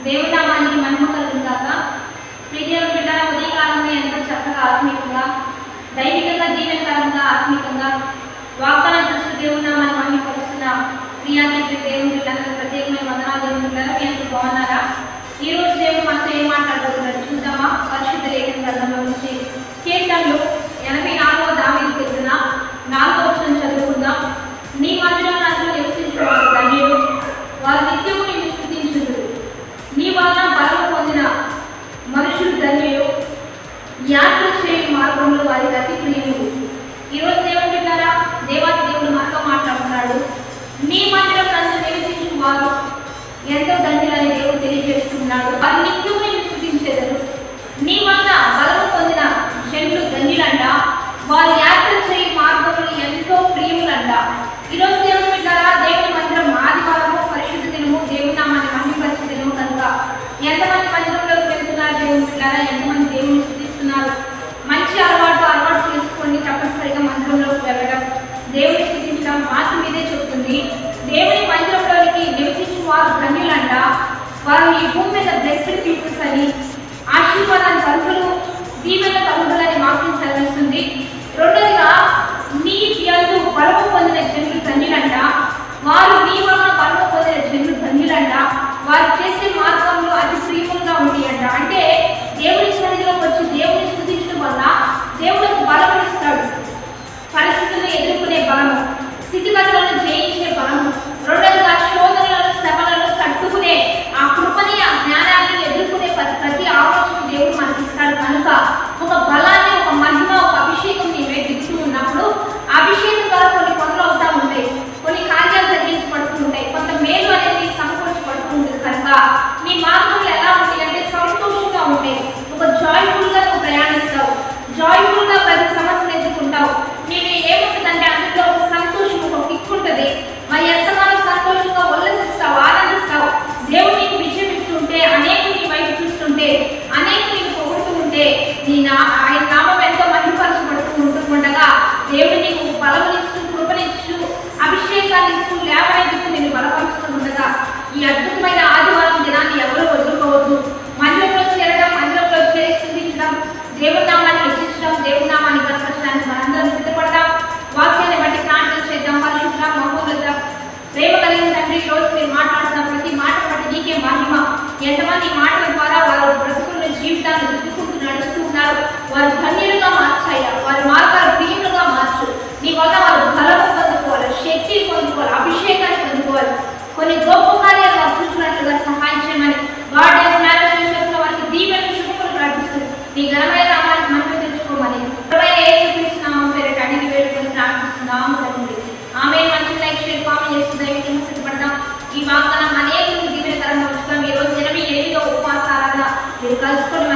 దేవుని నామానికి మహిమ కలుగును గాక. ప్రియమైన బిడ్డ, ఉదయకాలంలో ఎంతో చక్కగా ఆత్మీయంగా, దైవికంగా, దీవెనకరంగా, ఆత్మీయంగా వాగ్దానం చూస్తూ దేవుని నామాన్ని మహిమపరుస్తున్న ప్రియానికి దేవుని బిడ్డలకు ప్రత్యేకమైన వందనాలు. దేవుని బిడ్డలు మీ అందరూ బాగున్నారా? ఈ రోజు దేవుడు మనతో ఏం మాట్లాడుతున్నాడు చూద్దామా? పరిశుద్ధ లేఖన గ్రంథంలో నుంచి కీర్తనలు 84వ దావీదు కీర్తన 4వ వచనం చదువుకుందాం. నీ మందిరం అందులో నివసించువారు ధన్యులు, వారు నిత్యము నిన్ను స్తుతించుదురు. నీ వలన బలం పొందిన మనుషులు ధన్యులు, యాత్ర చేయు మార్గంలో వారికి అతి ప్రియులు. ఈరోజు దేవుడు విన్నారా? దేవాది దేవుడు మనతో మాట్లాడుతున్నాడు. నీ మందిరం అందులో నివసించువారు ఎంతో ధన్యులని దేవుడు తెలియజేస్తున్నాడు. వారు నిత్యము నిన్ను స్తుతించెదరు. నీ వలన బలం పొందిన జనులు ధన్యులంట, వారు యాత్ర చేయు మార్గంలో ఎంతో ప్రియులంట. ఈరోజు దేవుడు విన్నారా? దేవుని మందిరం ఆదివారము, పరిశుద్ధ దినము, దేవుని నామాన్ని మహిమపరిచే దినము కనుక ఎంతమంది మందిరంలోకి వెళ్తున్నారు? దేవుని విన్నారా? ఎంతమంది దేవుని స్తుతిస్తున్నారు? మంచి అలవాటు చేసుకోండి. తప్పనిసరిగా మందిరంలోకి వెళ్ళడం, దేవుని స్తుతించడం మాత్రం మీదే చెప్తుంది. దేవుని మందిరంలోనికి నివసించు వారు ధన్యులంట, వారు ఈ భూమి మీద బ్లెస్డ్ పీపుల్స్ అని, ఆశీర్వాదాన్ని కలుగులు, దీవెన కలుగులని వాక్యం సెలవిస్తుంది. రెండోదిగా, నీ యందు బలము పొందిన జనులు ధన్యులంట, వారు నీ వలన బలము పొందిన జనులు ధన్యులంట, వారు చేసే మార్గంలో అతి ప్రియముగా ఉంటాయంట. అంటే దేవుని సన్నిధిలోకి వచ్చి దేవుని స్తుతించడం వల్ల దేవుడికి బలం ఇస్తాడు. పరిస్థితులను ఎదుర్కొనే బలము, స్థితిగతులను జయించే బలము, రెండోదిగా శోధనలను, శ్రమలను తట్టుకునే ఆ కృపని, ఆ జ్ఞానాన్ని ఎదుర్కొనే ప్రతి ఆలోచన దేవుడు మనకి ఇస్తాడు. కనుక ఒక బలాన్ని, ఒక మహిమ, ఒక అభిషేకం నీ దిగుతూ ఉన్నప్పుడు అభిషేకం ద్వారా కొన్ని పనులు అవుతా ఉంటాయి, కొన్ని కార్యాలు జరిగించబడుతూ ఉంటాయి, కొంత మేలు అనేది సమకూర్చబడుతూ ఉంటుంది. కనుక నీ మార్గంలో ఎలా ఉంటాయి అంటే సంతోషంగా ఉంటాయి. ఒక జాయ్ఫుల్గా నువ్వు ప్రయాణిస్తావు, జాయ్ఫుల్గా ప్రతి సమస్యను ఎదుర్కొంటావు. నేను ఏముంటుందంటే అందులో ఒక సంతోషం, ఒక కిక్ ఉంటుంది. మరి ఎంతగానో సంతోషంగా ఉల్లసిస్తావు, ఆనందిస్తావు. దేవుడు నీకు విజయం ఇస్తుంటే, అనేకులు నీ వైపు చూస్తుంటే, అనేకులు నీకు పొగుడుతూ ఉంటే, ఆయన నామం ఎంతో మహిమపరచబడుతూ ఉంటుండగా దేవుడు నీకు బలమునిస్తూ, కృపనిస్తూ, అభిషేకాన్ని ఇస్తూ, లేవనెత్తుతూ నేను బలపరుస్తూ ఉండగా ఈ అద్భుతమైన ఆదివారం దినాన్ని ఎవరు వదులుకోవద్దు. మందిరంలో చేరడం, మందిరంలో చేరి స్తుతించడం, దేవుడి నామాన్ని హెచ్చించడం, దేవుడి నామాన్ని కనపరచడానికి మనందరం సిద్ధపడదాం. వాక్యాన్ని బట్టి ప్రార్థన చేద్దాం. పరిశుద్ధ మహోన్నత ప్రేమ కలిగిన తండ్రి, ఈ రోజు మీరు మాట్లాడుతున్న ప్రతి మాట బట్టి నీకే మహిమ. ఎంతమంది మాటల ద్వారా వారు బ్రతుకున్న జీవితాన్ని దిద్దుకుంటూ నడుస్తూ ఉన్నారు. వారు ధన్యులుగా మార్చాయా, వారి మార్గాలు ప్రియులుగా మార్చు. నీ వల్ల వారు బలము పొందుకోవాలి, శక్తిని పొందుకోవాలి, అభిషేకాన్ని పొందుకోవాలి. కొన్ని గొప్ప కార్యాలు వారు చూసినట్లుగా సహాయం చేయమని గాడ్ హెస్ మేనిఫెస్టెడ్ వారికి దీవెన శుభములు ప్రార్థిస్తుంది. నీ ఘనమైన నామాన్ని మనం తెచ్చుకోమని యేసుక్రీస్తు నామం పేరిట అడిగి వేడుకొని ప్రార్థిస్తున్నాము తండ్రి. ఆమేన్. మంచి లైక్, షేర్, కామెంట్ చేస్తూ దైవికంగా సిద్ధపడదాం. ఈ వాగ్దానం అనేకులకు దీవెనకరంగా ఉంచుతాం. ఈ రోజు 28వ ఉపవాసాలుగా మీరు కలుసుకొని